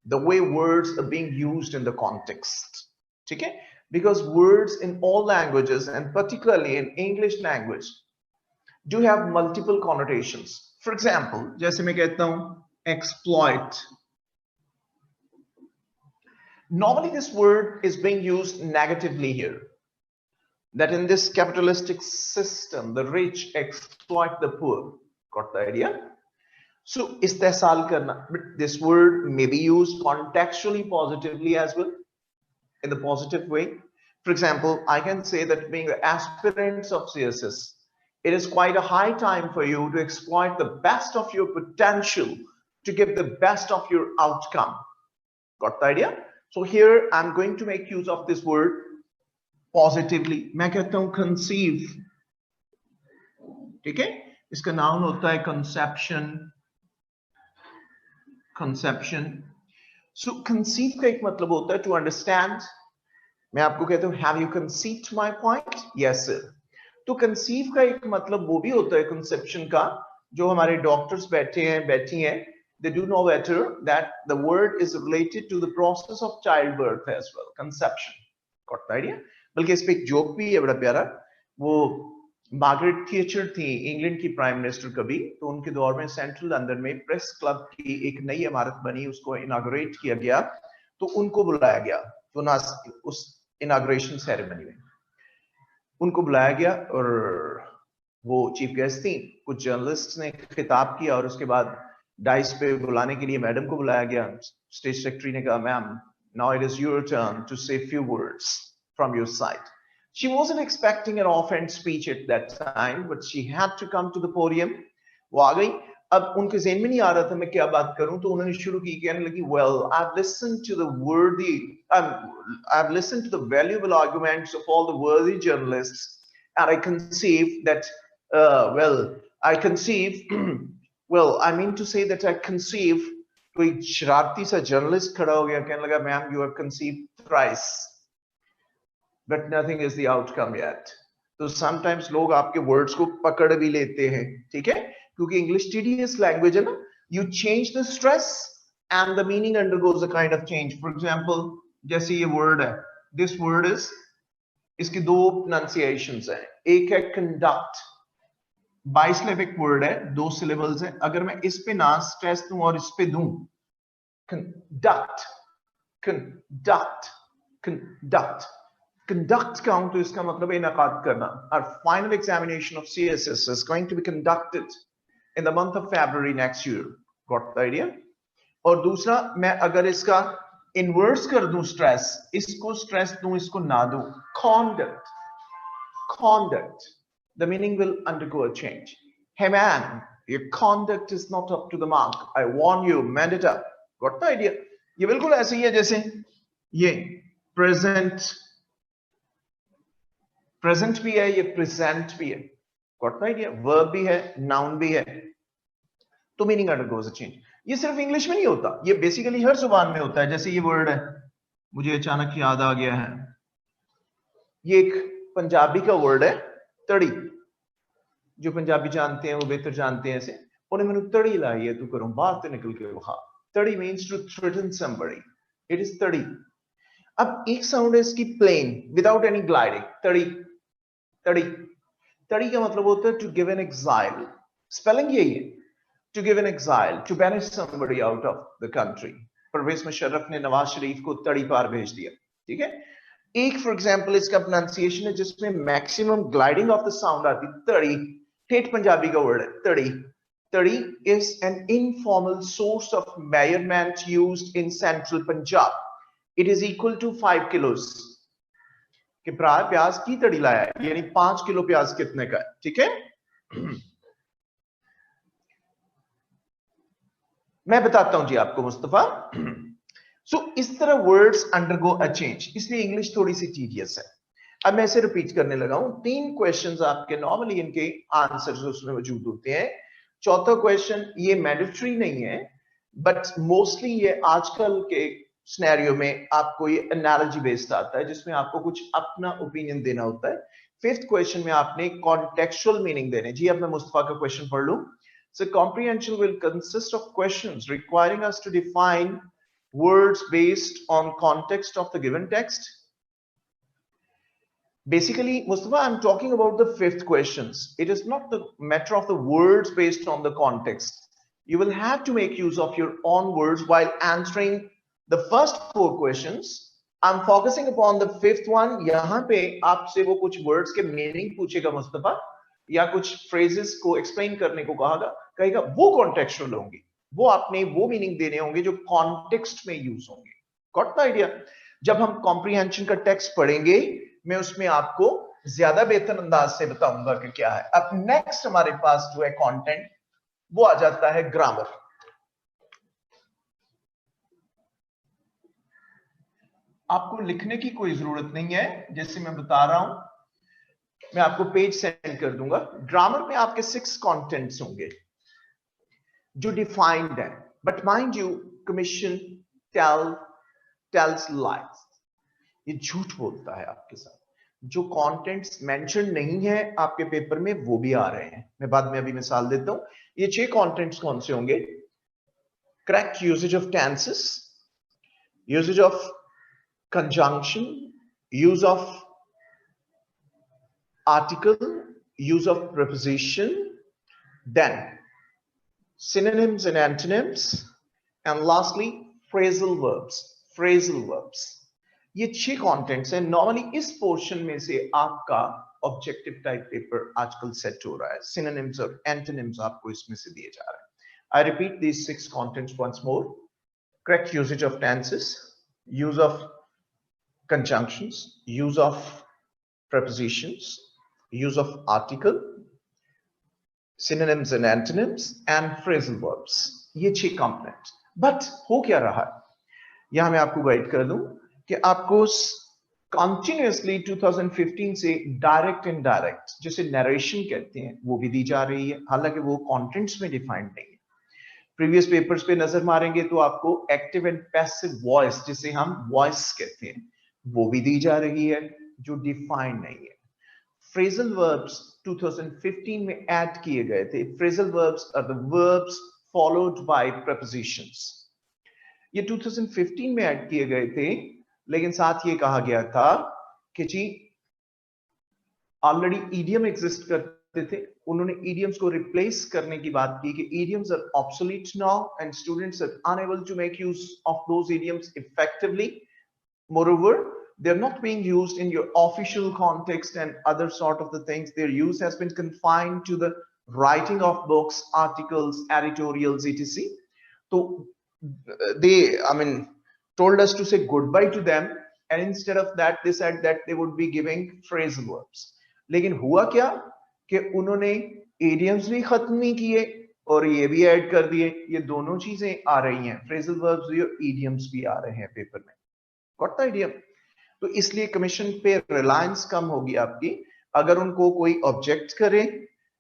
the way words are being used in the context. ठीक है? Because words in all languages and particularly in English language do have multiple connotations. For example, जैसे मैं कहता हूं exploit. Normally this word is being used negatively here. That in this capitalistic system, the rich exploit the poor. Got the idea? So istehsal karna, but this word may be used contextually positively as well, in the positive way. For example, I can say that being the aspirants of CSS, it is quite a high time for you to exploit the best of your potential to give the best of your outcome. Got the idea? So here I'm going to make use of this word positively. मैं कहता हूं conceive. ठीक है? इसका noun होता है conception. Conception. So conceive का एक मतलब होता है to understand. मैं आपको कहता हूं have you conceived my point? Yes sir. तो conceive का एक मतलब वो भी होता है conception का, जो हमारे डॉक्टर्स बैठे हैं बैठी हैं, they do know better that the word is related to the process of childbirth as well, conception. Got the idea? बल्कि इस पे एक जोक भी है बड़ा प्यारा। वो मार्गरेट थैचर थी इंग्लैंड की प्राइम मिनिस्टर कभी, तो उनके दौर में सेंट्रल लंदन में प्रेस क्लब की एक नई इमारत बनी, उसको इनॉग्रेट किया गया, तो उनको बुलाया गया, तो ना उस इनाग्रेशन सेरेमनी में उनको बुलाया गया और वो चीफ गेस्ट थी। कुछ जर्नलिस्ट ने खिताब किया और उसके बाद डाइस पे बुलाने के लिए मैडम को बुलाया गया। स्टेज सेक्रेटरी ने कहा, ma'am, now it is your turn to say few words from your side. She wasn't expecting an offhand speech at that time, but she had to come to the podium. वो आ गई। अब उनके ज़हन में नहीं आ रहा था मैं क्या बात करूं, तो उन्होंने शुरू की, कहने लगी, well, I've listened to the I've listened to the valuable arguments of all the worthy journalists, and I conceive that, I conceive, I mean to say that I conceive, कोई शरारती सा जर्नलिस्ट खड़ा हो गया, कहने लगा, ma'am, you have conceived thrice, but nothing is the outcome yet. तो sometimes लोग आपके words को पकड़ भी लेते हैं, ठीक है, क्योंकि English tedious language है ना, you change the stress and the meaning undergoes a kind of change. For example, जैसे ये word है, this word is, इसके दो pronunciations हैं, एक है conduct, bisyllabic word है, दो syllables है, अगर मैं इस पे ना stress दूं और इस पे दूं, conduct, conduct, conduct, conduct count, तो इसका मतलब है इनकाद करना। Our final examination of CSS is going to be conducted in the month of February next year. Got the idea? और दूसरा, मैं अगर इसका inverse कर दूं stress, इसको stress दूं, इसको ना दूं, conduct, conduct, the meaning will undergo a change. Hey man, your conduct is not up to the mark. I warn you, mend it up. Got the idea? ये बिल्कुल ऐसे ही है जैसे ये present भी है, ये present भी है, got the idea? verb भी है, noun भी है, तो meaning undergoes a change. ये सिर्फ इंग्लिश में नहीं होता, ये बेसिकली हर जुबान में होता है। जैसे ये वर्ड है, मुझे अचानक याद आ गया है, ये एक पंजाबी का वर्ड है, तड़ी। जो पंजाबी जानते हैं वो बेहतर जानते हैं इसे। उन्हें मैंने तड़ी लाई है, तू करूं बाहर से निकल के वहा। तड़ी means to threaten somebody, it is तड़ी। अब एक साउंड है इसकी प्लेन, विदाउट एनी ग्लाइडिंग, तड़ी, तड़ी। तड़ी का मतलब होता है to give an exile, spelling यही है, to give an exile, to banish somebody out of the country. Pervez Musharraf ने नवाज शरीफ को तड़ी पार भेज दिया, ठीक है। एक फॉर एग्जांपल इसका प्रोनाउंसिएशन है जिसमें maximum gliding of the sound आती, तड़ी। ठेठ पंजाबी का वर्ड है तड़ी। तड़ी is an informal source of measurement used in central Punjab. It is equal to 5 kilos. कि प्याज की तड़ी लाया है, यानी 5 किलो प्याज कितने का है, ठीक है। मैं बताता हूं जी आपको मुस्तफा। इस तरह वर्ड्स अंडरगो अ चेंज, इसलिए इंग्लिश थोड़ी सी टीडियस है। अब मैं इसे रिपीट करने लगा हूं। 3 क्वेश्चंस आपके नॉर्मली इनके आंसर्स उसमें मौजूद होते हैं। चौथा क्वेश्चन ये मैंडेटरी नहीं है, बट मोस्टली ये आजकल के सिनेरियो में आपको ये एनालॉजी बेस्ड आता है, जिसमें आपको कुछ अपना ओपिनियन देना होता है। 5th क्वेश्चन में आपने कॉन्टेक्चुअल मीनिंग देने। जी अब मैं मुस्तफा का क्वेश्चन पढ़ लूं। So comprehension will consist of questions requiring us to define words based on context of the given text. Basically, Mustafa, I'm talking about the 5th questions. It is not the matter of the words based on the context. You will have to make use of your own words while answering the first 4 questions. I'm focusing upon the 5th one. यहाँ पे आपसे वो कुछ words के meaning पूछेगा मुस्तफा, या कुछ phrases को explain करने को कहेगा, वो contextual होंगी, वो आपने वो meaning देने होंगे जो context में use होंगे। Got the idea? जब हम comprehension का text पढ़ेंगे, मैं उसमें आपको ज्यादा बेहतर अंदाज से बताऊंगा कि क्या है। अब next हमारे पास जो है content, वो आ जाता है grammar। आपको लिखने की कोई जरूरत नहीं है, जैसे मैं बता रहा हूं, मैं आपको पेज सेंड कर दूंगा। ग्रामर में आपके 6 कंटेंट्स होंगे जो डिफाइंड है, but mind you, commission tells lies, ये झूठ बोलता है आपके साथ। जो कंटेंट्स मेंशन नहीं है आपके पेपर में वो भी आ रहे हैं, मैं बाद में अभी मिसाल देता हूं। ये 6 कंटेंट्स कौन से होंगे? Correct usages of tenses, usages of conjunction, use of article, use of preposition, then synonyms and antonyms, and lastly phrasal verbs. Phrasal verbs. ये 6 कंटेंट्स हैं। नॉर्मली इस पोर्शन में से आपका ऑब्जेक्टिव टाइप पेपर आजकल सेट हो रहा है। सिनोनिम्स और एंटोनिम्स आपको इसमें से दिए जा रहे हैं। I repeat these 6 contents once more. Correct usage of tenses, use of conjunctions, use of prepositions, use of article, synonyms and antonyms, and phrasal verbs. ये 6 कंपोनेंट। बट हो क्या रहा है, यहां मैं आपको गाइड कर दूं कि आपको कंटिन्यूअसली 2015 से डायरेक्ट एंड डायरेक्ट, जिसे नरेशन कहते हैं, वो भी दी जा रही है। हालांकि वो कंटेंट्स में डिफाइंड नहीं है। प्रीवियस पेपर्स पे नजर मारेंगे तो आपको एक्टिव एंड पैसिव वॉइस, जिसे हम वॉइस कहते हैं, वो भी दी जा रही है, जो डिफाइंड नहीं है। फ्रेजल वर्ब्स 2015 में ऐड किए गए थे। Phrasal verbs are the verbs followed by prepositions. ये 2015 में ऐड किए गए थे, लेकिन साथ ये कहा गया था कि जी ऑलरेडी ईडियम एग्जिस्ट करते थे। उन्होंने idioms को रिप्लेस करने की बात की कि idioms are obsolete now and students are unable to make use of those idioms effectively. Moreover, they're not being used in your official context and other sort of the things. Their use has been confined to the writing of books, articles, editorials, etc. So they, told us to say goodbye to them, and instead of that they said that they would be giving phrasal verbs. लेकिन हुआ क्या कि उन्होंने idioms भी खत्म नहीं किए और ये भी ऐड कर दिए। ये दोनों चीजें आ रही हैं, phrasal verbs भी और idioms भी आ रहे हैं पेपर में। Got the idea? तो इसलिए कमीशन पे रिलायंस कम होगी आपकी। अगर उनको कोई ऑब्जेक्ट करे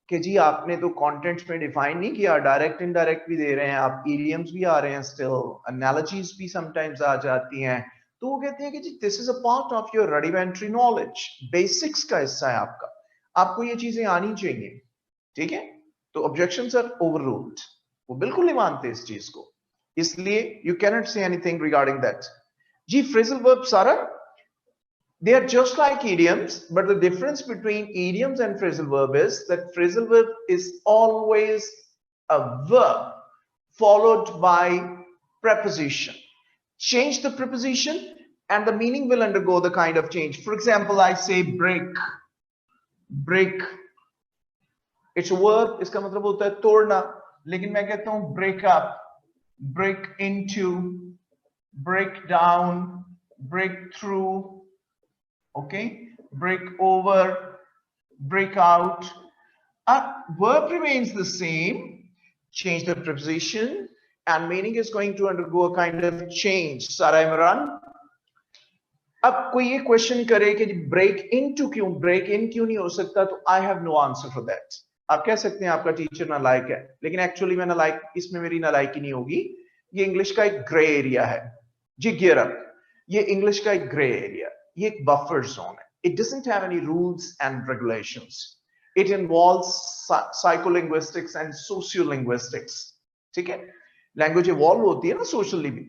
कि जी आपने तो कंटेंट्स में डिफाइन नहीं किया, डायरेक्ट इनडायरेक्ट भी दे रहे हैं आप, idioms भी आ रहे हैं, स्टिल एनालॉजीज भी समटाइम्स आ जाती हैं, तो वो कहते हैं कि जी this is a part of your rudimentary knowledge, basics का हिस्सा है आपका, आपको ये चीजें आनी चाहिए। ठीक है, तो ऑब्जेक्शंस आर ओवररूल्ड। वो बिल्कुल नहीं मानते इस चीज को, इसलिए you can not say anything regarding that. जी फ्रेजल वर्ब सारा, they are just like idioms, but the difference between idioms and phrasal verb is that phrasal verb is always a verb followed by preposition. Change the preposition and the meaning will undergo the kind of change. For example, I say break. Break. It's a verb, इसका मतलब होता है तोड़ना, लेकिन मैं कहता हूं break up, break into, break down, break through, okay, break over, break out. Verb remains the same, change the preposition and meaning is going to undergo a kind of change. Sara Imran, अब कोई ये question करे कि break into क्यों, break in क्यों नहीं हो सकता, तो I have no answer for that. आप कह सकते हैं आपका टीचर नालायक है, लेकिन एक्चुअली मैं नालायक, इसमें मेरी नालायकी नहीं होगी। ये इंग्लिश का एक ग्रे एरिया है जी, गियर अप, ये इंग्लिश का एक ग्रे एरिया, ये एक बफर जोन है। It doesn't have any rules and regulations, it involves psycholinguistics and sociolinguistics. ठीक है, लैंग्वेज इवॉल्व होती है ना सोशली भी,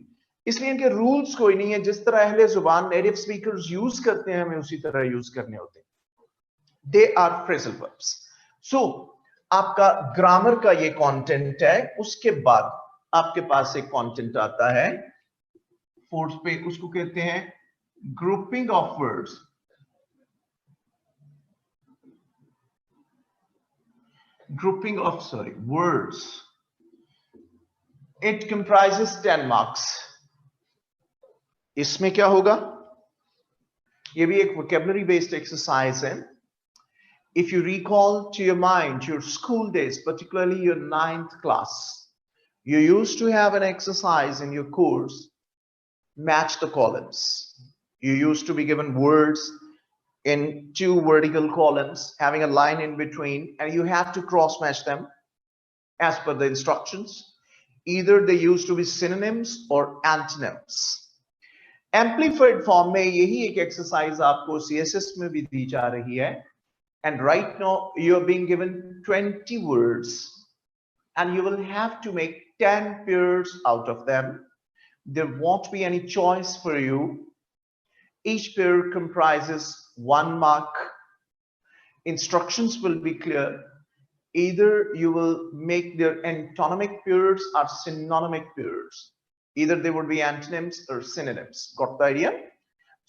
इसलिए इनके रूल्स कोई नहीं है। जिस तरह अहले जुबान नेटिव स्पीकर्स यूज करते हैं, हमें उसी तरह यूज करने होते हैं। They are phrasal verbs. So आपका ग्रामर का ये कंटेंट है। उसके बाद आपके पास एक कंटेंट आता है फोर्थ पे, उसको कहते हैं grouping of words. Grouping of words, it comprises 10 marks. इसमें क्या होगा, ये भी एक वोकैबुलरी बेस्ड एक्सरसाइज है। If you recall to your mind your school days, particularly your 9th class, you used to have an exercise in your course, match the columns. You used to be given words in 2 vertical columns having a line in between, and you have to cross match them as per the instructions. Either they used to be synonyms or antonyms. Amplified form में यही एक exercise आपको CSS में भी दी जा रही है। And right now you are being given 20 words and you will have to make 10 pairs out of them. There won't be any choice for you. Each pair comprises 1 mark. Instructions will be clear. Either you will make their antonymic pairs or synonymic pairs. either they would be antonyms or synonyms. Got the idea?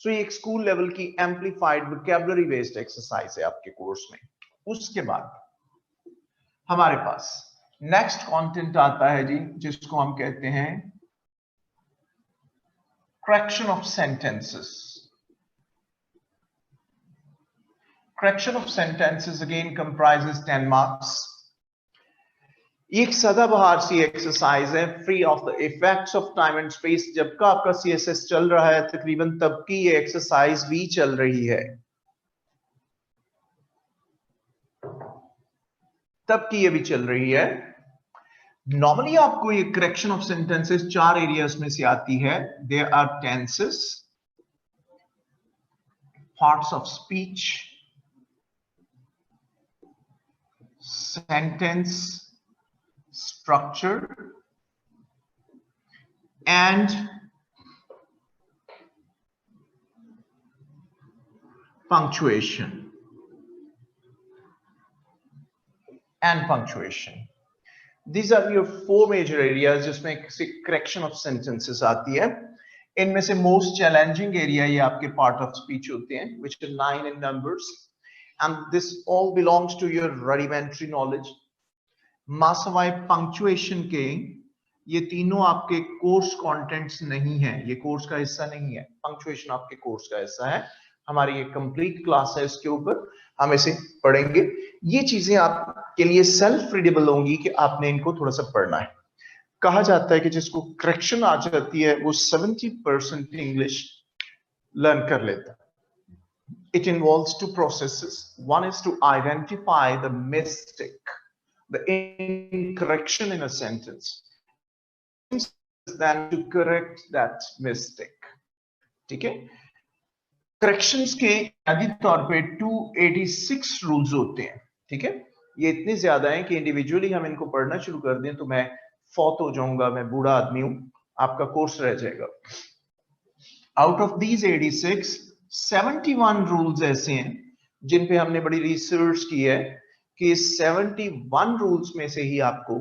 So ये एक school level की amplified vocabulary based exercise है आपके course में। उसके बाद हमारे पास next content आता है जी, जिसको हम कहते हैं correction of sentences. Correction of sentences again comprises 10 marks. एक सदाबहार सी एक्सरसाइज है, free of the effects of time and space. जब का आपका सीएसएस चल रहा है तकरीबन तब की ये एक्सरसाइज भी चल रही है, तब की ये भी चल रही है। नॉर्मली आपको ये करेक्शन ऑफ सेंटेंसेस 4 एरियाज में से आती है। There are tenses, parts of speech, sentence structure and punctuation. These are your 4 major areas जिसमें correction of sentences आती है। इनमें से most challenging area ये आपके part of speech होते हैं, which are 9 in numbers, and this all belongs to your rudimentary knowledge. मासवाई punctuation के ये तीनों आपके कोर्स कंटेंट्स नहीं है, ये कोर्स का हिस्सा नहीं है। पंक्चुएशन आपके कोर्स का हिस्सा है। हमारी ये कंप्लीट क्लास है, इसके ऊपर हम इसे पढ़ेंगे। ये चीजें आपके लिए सेल्फ रीडेबल होंगी कि आपने इनको थोड़ा सा पढ़ना है। कहा जाता है कि जिसको करेक्शन आ जाती है वो 70% इंग्लिश लर्न कर लेता है। It involves 2 processes. One is to identify the mistake, the incorrection in a sentence, than to correct that mistake. ठीक है? करेक्शंस के आदि तौर पे 286 रूल्स होते हैं। ठीक है, ये इतने ज्यादा हैं कि इंडिविजुअली हम इनको पढ़ना शुरू कर दें तो मैं फौत हो जाऊंगा, मैं बूढ़ा आदमी हूं, आपका कोर्स रह जाएगा। आउट ऑफ दीज 86, 71 रूल्स ऐसे हैं जिन पे हमने बड़ी रिसर्च की है कि 71 रूल्स में से ही आपको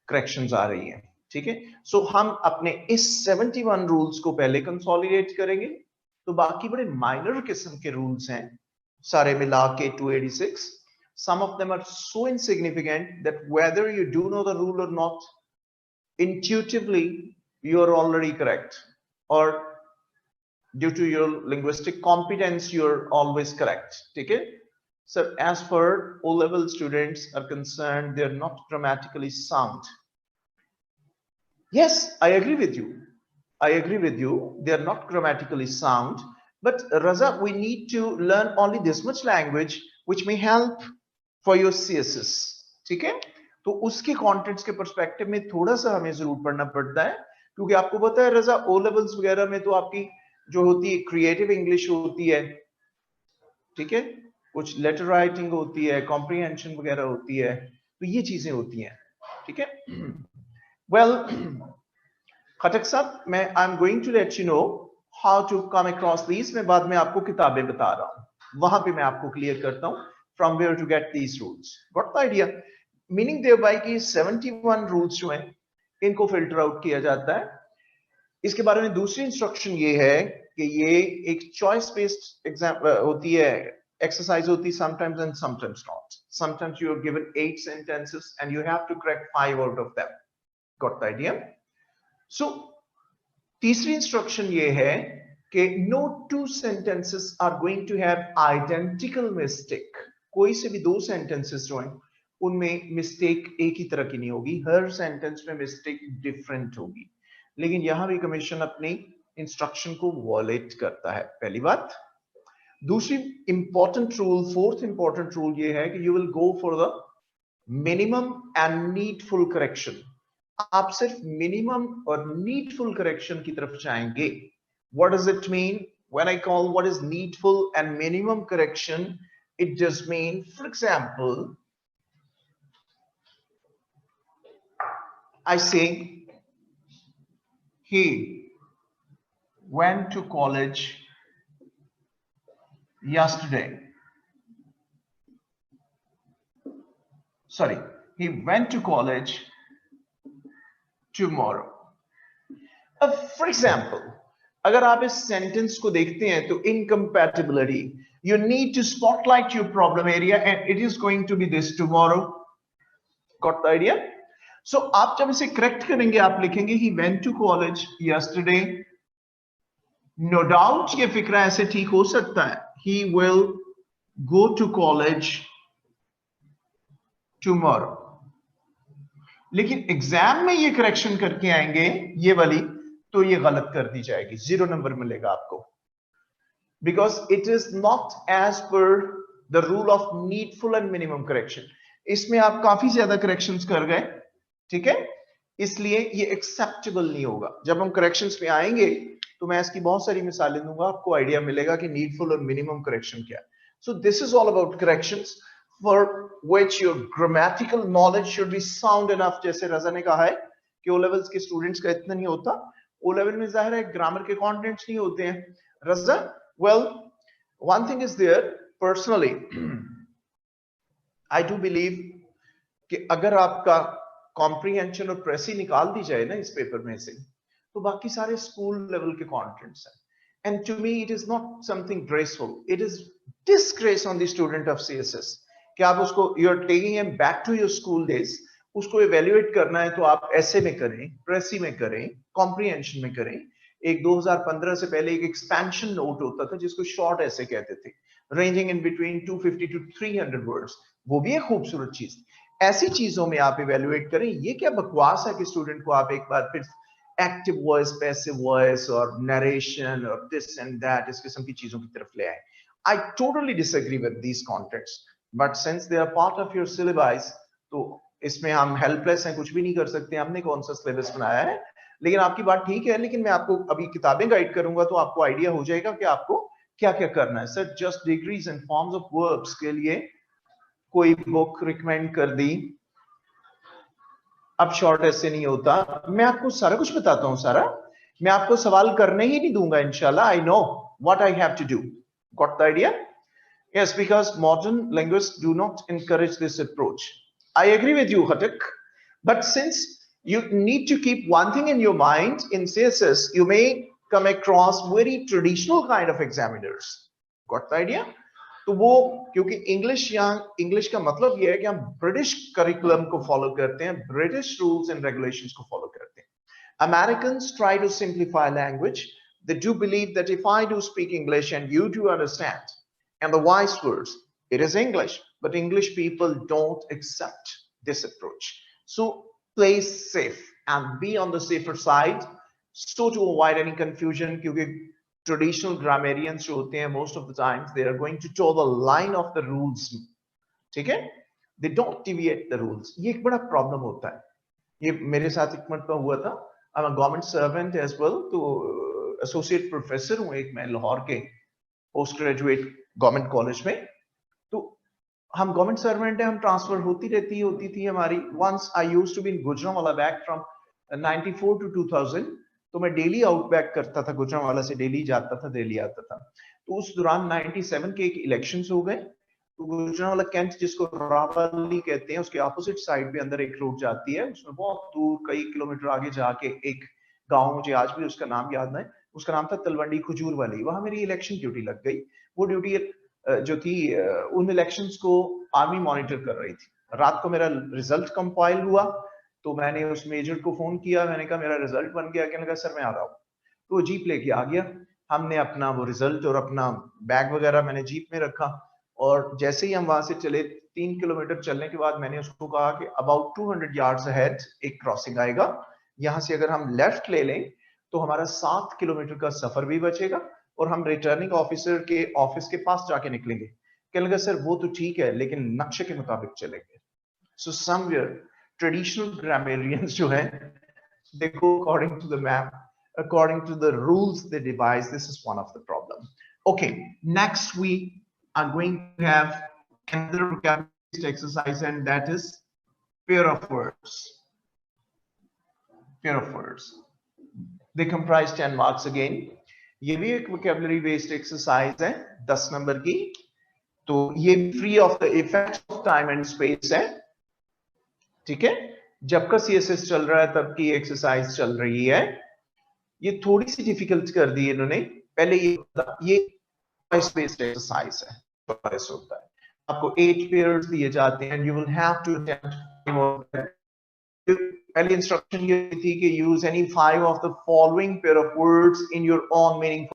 करेक्शंस आ रही हैं। ठीक है, सो हम अपने इस 71 रूल्स को पहले कंसोलिडेट करेंगे, तो बाकी बड़े माइनर किस्म के रूल्स हैं सारे मिला के 286। some of them are so insignificant that whether you do know the rule or not, intuitively you are already correct, or due to your linguistic competence you are always correct. ठीक है, so as for O-level students are concerned, they are not grammatically sound. Yes, I agree with you. They are not grammatically sound, but Raza, we need to learn only this much language which may help for your CSS. ठीक है, तो उसके contents के perspective में थोड़ा सा हमें जरूर पढ़ना पड़ता है, क्योंकि आपको पता है रजा ओ लेवल्स वगैरह में तो आपकी जो होती है क्रिएटिव इंग्लिश होती है। ठीक है, कुछ लेटर राइटिंग होती है, कॉम्प्रिहेंशन वगैरह होती है, तो ये चीजें होती हैं। ठीक है, वेल खटक साहब, मैं I am going to let you know how to come across these. मैं बाद में आपको किताबें बता रहा हूं, वहां पे मैं आपको क्लियर करता हूं from where to get these rules. Got the idea? Meaning thereby बाय कि 71 रूल्स जो हैं इनको फिल्टर आउट किया जाता है। इसके बारे में दूसरी इंस्ट्रक्शन ये है कि ये एक चॉइस बेस्ड एग्जाम होती है, एक्सरसाइज होती है, sometimes and sometimes not. Sometimes you are given 8 sentences and you have to correct 5 out of them. Got the idea? So तीसरी इंस्ट्रक्शन ये है कि no 2 sentences are going to have identical mistake. कोई से भी 2 sentences जो हैं उनमें मिस्टेक एक ही तरह की नहीं होगी, हर सेंटेंस में मिस्टेक डिफरेंट होगी। लेकिन यहां भी कमीशन अपनी इंस्ट्रक्शन को वॉलेट करता है, पहली बात। दूसरी important rule, fourth important rule ये है कि you will go for the minimum and needful correction. आप सिर्फ मिनिमम और नीडफुल करेक्शन की तरफ जाएंगे। What does it mean when I call what is needful and minimum correction? It just mean, for example, I say he went to college yesterday. Sorry, he went to college tomorrow. For example, अगर आप इस sentence को देखते हैं तो incompatibility, you need to spotlight your problem area and it is going to be this tomorrow. Got the idea? So आप जब इसे करेक्ट करेंगे आप लिखेंगे he went to college yesterday. No doubt ये फिक्रा ऐसे ठीक हो सकता है, he will go to college tomorrow. लेकिन एग्जाम में ये करेक्शन करके आएंगे ये वाली, तो ये गलत कर दी जाएगी, 0 नंबर मिलेगा आपको, because it is not as per the rule of needful and minimum correction. इसमें आप काफी ज्यादा करेक्शंस कर गए, ठीक है, इसलिए ये एक्सेप्टेबल नहीं होगा. जब हम करेक्शंस पे आएंगे तो मैं इसकी बहुत सारी मिसालें दूंगा, आपको आइडिया मिलेगा कि नीडफुल और मिनिमम करेक्शन क्या है. So this is all about corrections for which your grammatical knowledge should be sound enough. जैसे रजा ने कहा है कि ओ लेवल्स के स्टूडेंट्स का इतना नहीं होता, ओ लेवल में जाहिर है ग्रामर के कंटेंट्स नहीं होते हैं. रजा, well, one thing is there, personally I do believe कि अगर आपका कॉम्प्रिहेंशन और प्रेसी निकाल दी जाए ना इस पेपर में से, तो बाकी सारे स्कूल लेवल के कंटेंट्स हैं. And to me it is not something graceful, it is disgrace on the student of CSS कि आप उसको you are taking him back to your school days. उसको इवेल्युएट करना है तो आप ऐसे में करें, प्रेसी में करें, कॉम्प्रिहेंशन में करें. एक 2015 से पहले एक एक्सपेंशन नोट होता था जिसको शॉर्ट ऐसे कहते थे, ranging in between 250 to 300 words. वो भी एक खूबसूरत चीज. ऐसी चीजों में आप इवेल्युएट करें. ये क्या बकवास है कि स्टूडेंट को आप एक बार फिर एक्टिव वॉइस, पैसिव वॉइस और नरेशन और दिस एंड दैट इस किस्म की चीजों की तरफ ले आए. I totally disagree with these contacts, but since they are part of your syllabus, तो इसमें हम हेल्पलेस हैं, कुछ भी नहीं कर सकते. हमने कौन सा सिलेबस बनाया है. लेकिन आपकी बात ठीक है, लेकिन मैं आपको अभी किताबें गाइड करूंगा तो आपको आइडिया हो जाएगा कि आपको क्या क्या करना है. Sir just degrees and forms of verbs के लिए कोई बुक रिकमेंड कर दी, अब शॉर्ट ऐसे नहीं होता. मैं आपको सारा कुछ बताता हूं. सारा मैं आपको सवाल करने ही नहीं दूंगा इंशाल्लाह. I know what I have to do. Got the idea? Yes, because modern linguists do not encourage this approach. I agree with you, Hatak. But since you need to keep one thing in your mind, in CSS, you may come across very traditional kind of examiners. Got the idea? तो वो क्योंकि English का मतलब ये है कि हम British curriculum को फॉलो करते हैं, ब्रिटिश रूल्स एंड रेगुलेशंस को फॉलो करते हैं. Americans try to simplify language. They do believe that if I do speak English and you do understand, and the vice versa, it is English, but English people don't accept this approach. So play safe and be on the safer side, so to avoid any confusion. Because traditional grammarians जो होते हैं, most of the times they are going to toe the line of the rules. ठीक है? They don't deviate the rules. ये एक बड़ा problem होता है. ये मेरे साथ एक मरतबा हुआ था. I'm a government servant as well, तो associate professor हूँ एक मैं लाहौर के पोस्ट ग्रेजुएट गवर्नमेंट कॉलेज में. तो हम गवर्नमेंट सर्वेंट हैं, हम ट्रांसफर होती थी हमारी. Once I used to be in Gujranwala back from 94 to 2000. तो मैं डेली आउट बैक करता था, गुजरांवाला से डेली जाता था, दिल्ली आता था. तो उस दौरान 97 के एक इलेक्शंस हो गए. तो गुजरांवाला कैंट जिसको रावली कहते हैं, उसके ऑपोजिट साइड पे अंदर एक रोड जाती है, उसमें बहुत दूर कई किलोमीटर आगे जाके एक गांव, मुझे आज भी उसका नाम याद नहीं, उसका नाम था तलवंडी खजूर वाली. वहां मेरी इलेक्शन ड्यूटी लग गई. वो ड्यूटी जो थी उन इलेक्शंस को आर्मी मॉनिटर कर रही थी. रात को मेरा रिजल्ट कंपाइल हुआ तो मैंने उस मेजर को फोन किया. मैंने कहा मेरा रिजल्ट बन गया. कहने लगा सर मैं आ रहा हूँ. तो जीप लेके आ गया. हमने अपना वो रिजल्ट और अपना बैग वगैरह मैंने जीप में रखा, और जैसे ही हम वहां से चले 3 किलोमीटर चलने के बाद मैंने उसको कहा कि अबाउट 200 यार्ड्स अहेड एक क्रॉसिंग आएगा, यहाँ से अगर हम लेफ्ट ले लें तो हमारा 7 किलोमीटर का सफर भी बचेगा और हम रिटर्निंग ऑफिसर के ऑफिस के पास जाके निकलेंगे. कहने लगा सर वो तो ठीक है लेकिन नक्शे के मुताबिक चलेंगे. सो समवेयर ट्रेडिशनल ग्रामेरियंस जो है, they go according to the map, according to the rules they devise. This is one of the problem. Okay, next we are going to have another vocabulary exercise, and that is pair of words. Pair of words. They comprise 10 marks again. ये भी एक vocabulary based exercise है 10 number की. तो ये free of the effects of time and space है. ठीक है? जब का CSS चल रहा है तब की एक्सरसाइज चल रही है. ये थोड़ी सी डिफिकल्ट कर दी इन्होंने। पहले ये चॉइस बेस्ड एक्सरसाइज है, चॉइस होता है, आपको 8 पेयर्स दिए जाते हैं, you will have to attempt. पहली इंस्ट्रक्शन ये थी कि use any 5 of the following pair of words in your own meaning